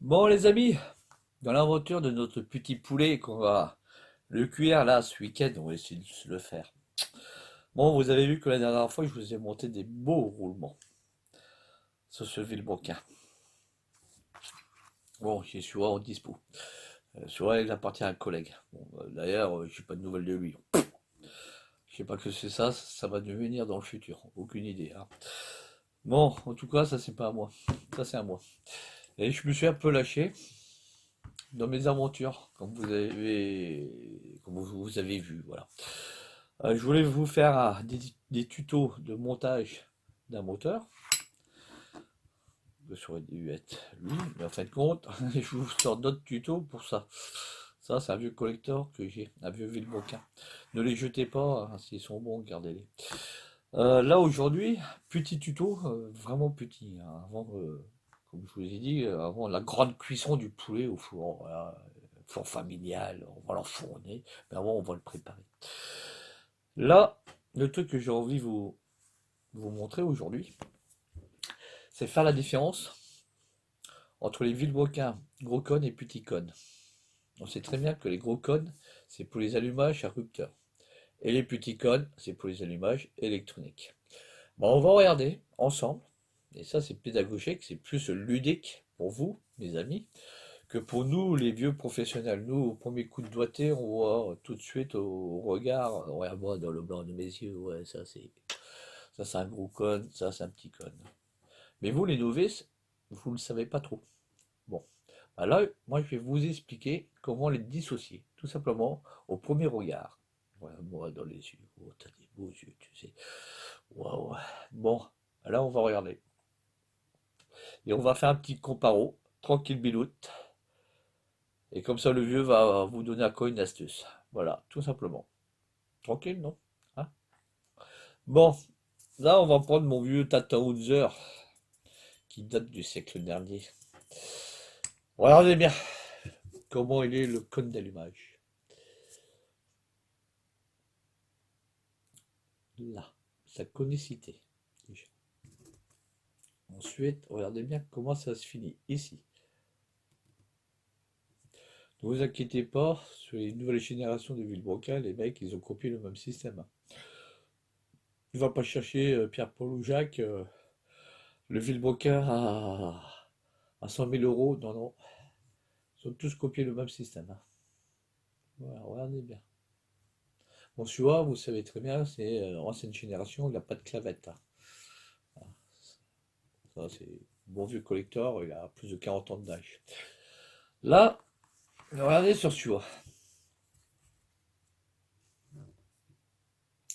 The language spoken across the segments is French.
Bon les amis, dans l'aventure de notre petit poulet qu'on va le cuire là ce week-end, on va essayer de se le faire. Bon, vous avez vu que la dernière fois, je vous ai monté des beaux roulements sur ce vilebrequin. Bon, j'ai celui-là en dispo. Celui-là, il appartient à un collègue. Bon, d'ailleurs, j'ai pas de nouvelles de lui. Je sais pas que c'est ça, ça va devenir dans le futur. Aucune idée, hein. Bon, en tout cas, ça c'est pas à moi. Ça c'est à moi. Et je me suis un peu lâché dans mes aventures, comme vous avez vu, voilà. Je voulais vous faire des tutos de montage d'un moteur, que ça aurait dû être lui, mais en fin de compte, je vous sors d'autres tutos pour ça. Ça, c'est un vieux collector que j'ai, un vieux Villebrequin. Ne les jetez pas, hein, s'ils sont bons, gardez-les. Là, aujourd'hui, petit tuto, vraiment petit, hein, comme je vous ai dit, avant la grande cuisson du poulet au four, voilà, four familial, on va l'enfourner, mais avant, on va le préparer. Là, le truc que j'ai envie de vous montrer aujourd'hui, c'est faire la différence entre les vilebrequins gros cônes et petits cônes. On sait très bien que les gros cônes, c'est pour les allumages à rupteur. Et les petits cônes, c'est pour les allumages électroniques. Bon, on va regarder ensemble. Et ça, c'est pédagogique, c'est plus ludique pour vous, mes amis, que pour nous, les vieux professionnels. Nous, au premier coup de doigté, on voit tout de suite au regard, regarde-moi dans le blanc de mes yeux, ouais, ça c'est un gros cône, ça c'est un petit cône. Mais vous, les novices, vous ne le savez pas trop. Bon, bah là, moi, je vais vous expliquer comment les dissocier, tout simplement au premier regard. Voilà, moi, dans les yeux, oh, t'as des beaux yeux, tu sais. Waouh. Bon, là, on va regarder. Et on va faire un petit comparo, tranquille biloute. Et comme ça, le vieux va vous donner encore une astuce. Voilà, tout simplement. Tranquille, non? Hein. Bon, là, on va prendre mon vieux Tata Hauser, qui date du siècle dernier. Regardez bien comment il est le cône d'allumage. Là, sa conicité. Déjà. Ensuite, regardez bien comment ça se finit. Ici. Ne vous inquiétez pas, sur les nouvelles générations de Villebrequin, les mecs, ils ont copié le même système. Ne va pas chercher Pierre-Paul ou Jacques, le Villebrequin à 100 000 euros. Non, non. Ils ont tous copié le même système, hein. Voilà, regardez bien. Bon, celui-là, vous savez très bien, c'est ancienne génération, il n'a pas de clavette, hein. Ça, c'est bon vieux collector, il a plus de 40 ans d'âge. Là, regardez sur celui-là.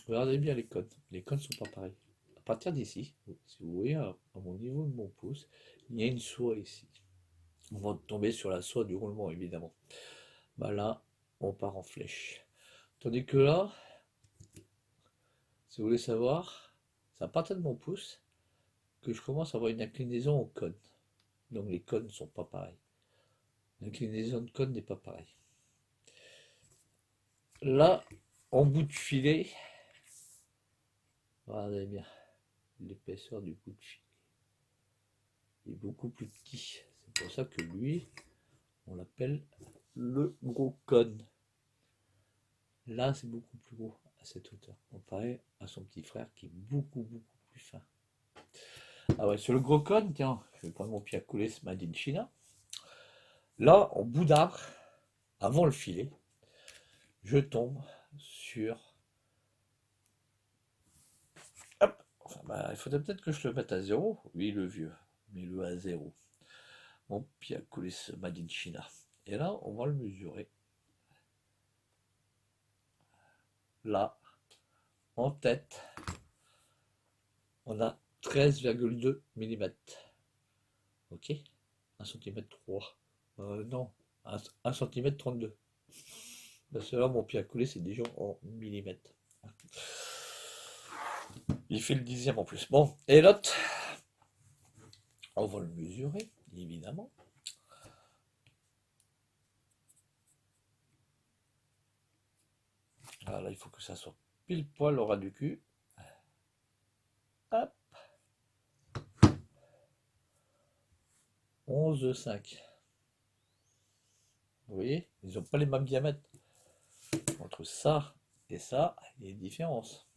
Regardez bien les codes. Les codes sont pas pareils. À partir d'ici, si vous voyez à mon niveau de mon pouce, il y a une soie ici. On va tomber sur la soie du roulement, évidemment. Bah là, on part en flèche. Tandis que là, si vous voulez savoir, c'est à partir de mon pouce que je commence à avoir une inclinaison au cône. Donc les cônes ne sont pas pareils. L'inclinaison de cône n'est pas pareille. Là, en bout de filet, regardez bien l'épaisseur du bout de filet. Il est beaucoup plus petit. C'est pour ça que lui, on l'appelle le gros cône. Là, c'est beaucoup plus gros à cette hauteur, comparé à son petit frère qui est beaucoup, beaucoup plus fin. Ah ouais, sur le gros cône, tiens, je vais prendre mon pied à couler, ce Made in China. Là, en bout d'arbre, avant le filet, je tombe sur. Hop, enfin, bah, il faudrait peut-être que je le mette à zéro. Oui, le vieux, mais le à zéro. Mon pied à couler, ce Made in China. Et là, on va le mesurer. Là, en tête, on a 13,2 mm. Ok? 1 cm 3. Non, 1 cm 32. Parce que là, mon pied à couler, c'est déjà en millimètres. Il fait le dixième en plus. Bon, et l'autre, on va le mesurer, évidemment. Alors là, il faut que ça soit pile poil au ras du cul. Hop, 11,5. Vous voyez, ils n'ont pas les mêmes diamètres. Entre ça et ça, il y a une différence.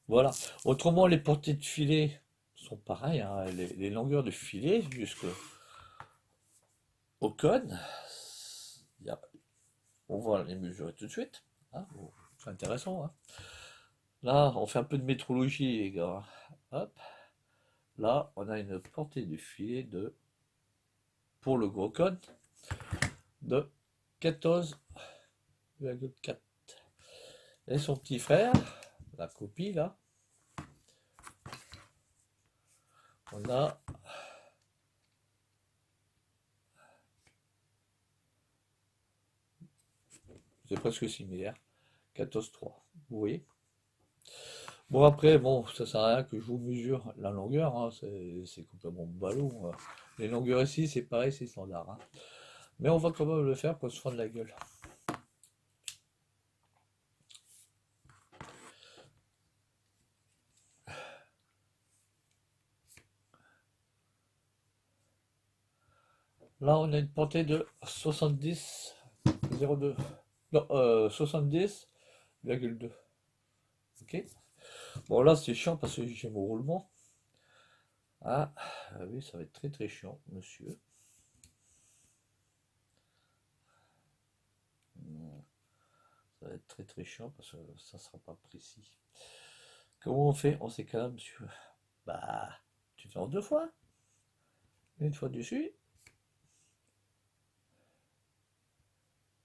Voilà. Autrement, les portées de filet sont pareilles, hein. Les longueurs de filet jusqu'au cône, on va les mesurer tout de suite, hein. Bon, c'est intéressant, hein. Là, on fait un peu de métrologie, les gars. Hop. Là, on a une portée de filet pour le gros cône, de 14,4. Et son petit frère, la copie là, on a c'est presque similaire, 14,3. Vous voyez? Bon après, bon, ça sert à rien que je vous mesure la longueur, hein, c'est complètement ballot, hein. Les longueurs ici, c'est pareil, c'est standard, hein. Mais on va quand même le faire pour se prendre la gueule. Là, on a une portée de 70,02. Non, 70,2. Ok? Bon, là, c'est chiant parce que j'ai mon roulement. Ah, oui, ça va être très très chiant, monsieur. Ça va être très très chiant parce que ça sera pas précis. Comment on fait? On ces cas-là, monsieur? Bah, tu fais en deux fois. Une fois dessus.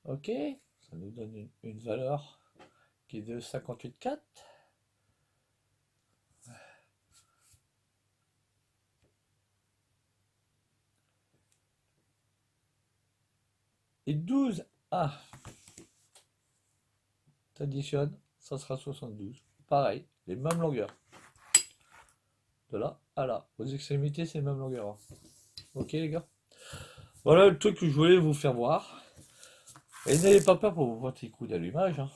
Ok. Ça nous donne une valeur qui est de 58,4. Et 12. Ah, t'additionnes, ça sera 72. Pareil, les mêmes longueurs. De là à là. Aux extrémités, c'est les mêmes longueurs, hein. Ok, les gars? Voilà le truc que je voulais vous faire voir. Et n'ayez pas peur pour vos petits coups d'allumage, hein.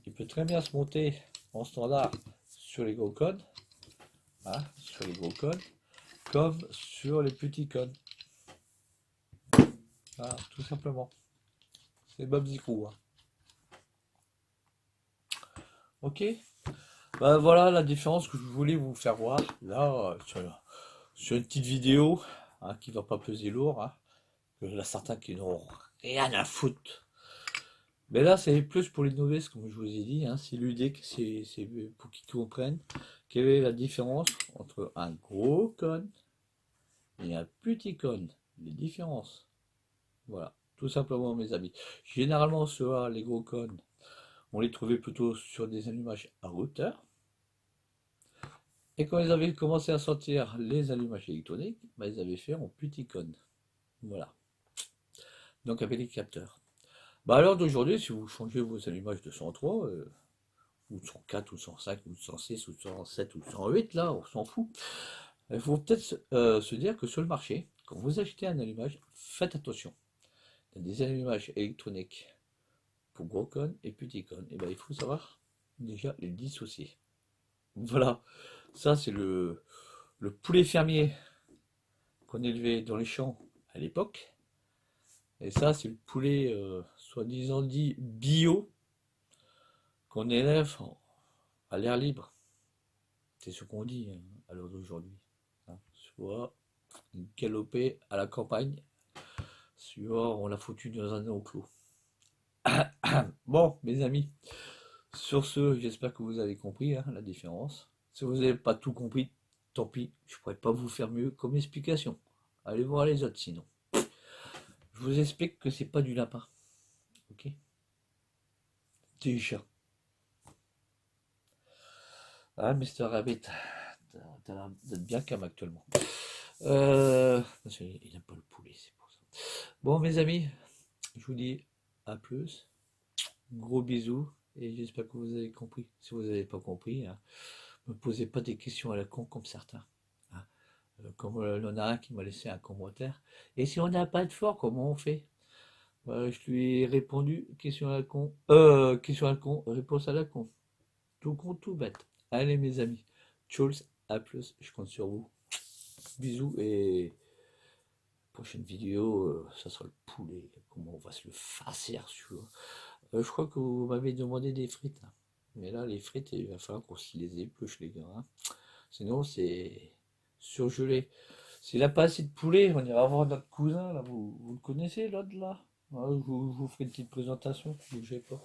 Il peut très bien se monter en standard sur les gros codes, hein, sur les gros codes, comme sur les petits codes. Voilà, tout simplement. C'est Babsy Crew, hein. Ok? Ben voilà la différence que je voulais vous faire voir là sur une petite vidéo, hein, qui va pas peser lourd, hein. Il y en a certains qui n'ont rien à foutre. Mais là, c'est plus pour les novices, comme je vous ai dit, hein, c'est ludique, c'est pour qu'ils comprennent quelle est la différence entre un gros cône et un petit cône. Les différences. Voilà, tout simplement, mes amis. Généralement, sur les gros cônes, on les trouvait plutôt sur des allumages à hauteur. Et quand ils avaient commencé à sortir les allumages électroniques, bah, ils avaient fait en petit cône. Voilà. Donc avec les capteurs. Bah, à l'heure d'aujourd'hui, si vous changez vos allumages de 103, ou de 104, ou de 105, ou de 106, ou de 107, ou de 108, là, on s'en fout. Il faut peut-être se dire que sur le marché, quand vous achetez un allumage, faites attention. Il y a des allumages électroniques pour gros cône et petit cône. Et ben, il faut savoir déjà les dissocier. Voilà, ça c'est le poulet fermier qu'on élevait dans les champs à l'époque. Et ça, c'est le poulet soi-disant dit bio qu'on élève à l'air libre. C'est ce qu'on dit, hein, à l'heure d'aujourd'hui, hein. Soit galopé à la campagne, soit on l'a foutu dans un enclos. Bon, mes amis, sur ce, j'espère que vous avez compris, hein, la différence. Si vous n'avez pas tout compris, tant pis, je ne pourrais pas vous faire mieux comme explication. Allez voir les autres sinon. Je vous explique que c'est pas du lapin. Ok? Déjà. Ah, Mr. Rabbit, t'as l'air d'être bien calme actuellement. Parce qu'il n'aime pas le poulet, c'est pour ça. Bon, mes amis, je vous dis à plus. Gros bisous. Et j'espère que vous avez compris. Si vous n'avez pas compris, hein, me posez pas des questions à la con comme certains, hein. Comme il y en a un qui m'a laissé un commentaire. Et si on n'a pas de fort, comment on fait? Je lui ai répondu, question à la con. Question à la con, réponse à la con. Tout con, tout bête. Allez, mes amis. Tchuls, à plus, je compte sur vous. Bisous et Prochaine vidéo, ça sera le poulet. Comment on va se le farcir sur. Je crois que vous m'avez demandé des frites, hein. Mais là, les frites, il va falloir qu'on s'y les épluche, les gars, hein. Sinon, c'est surgelé. S'il n'a pas assez de poulet, on ira voir notre cousin, là. Vous le connaissez, l'autre, là? Ouais, je vous ferai une petite présentation, bougez pas.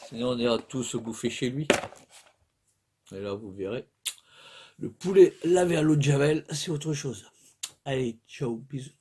Sinon, on ira tous se bouffer chez lui. Et là, vous verrez. Le poulet lavé à l'eau de Javel, c'est autre chose. Allez, ciao, bisous.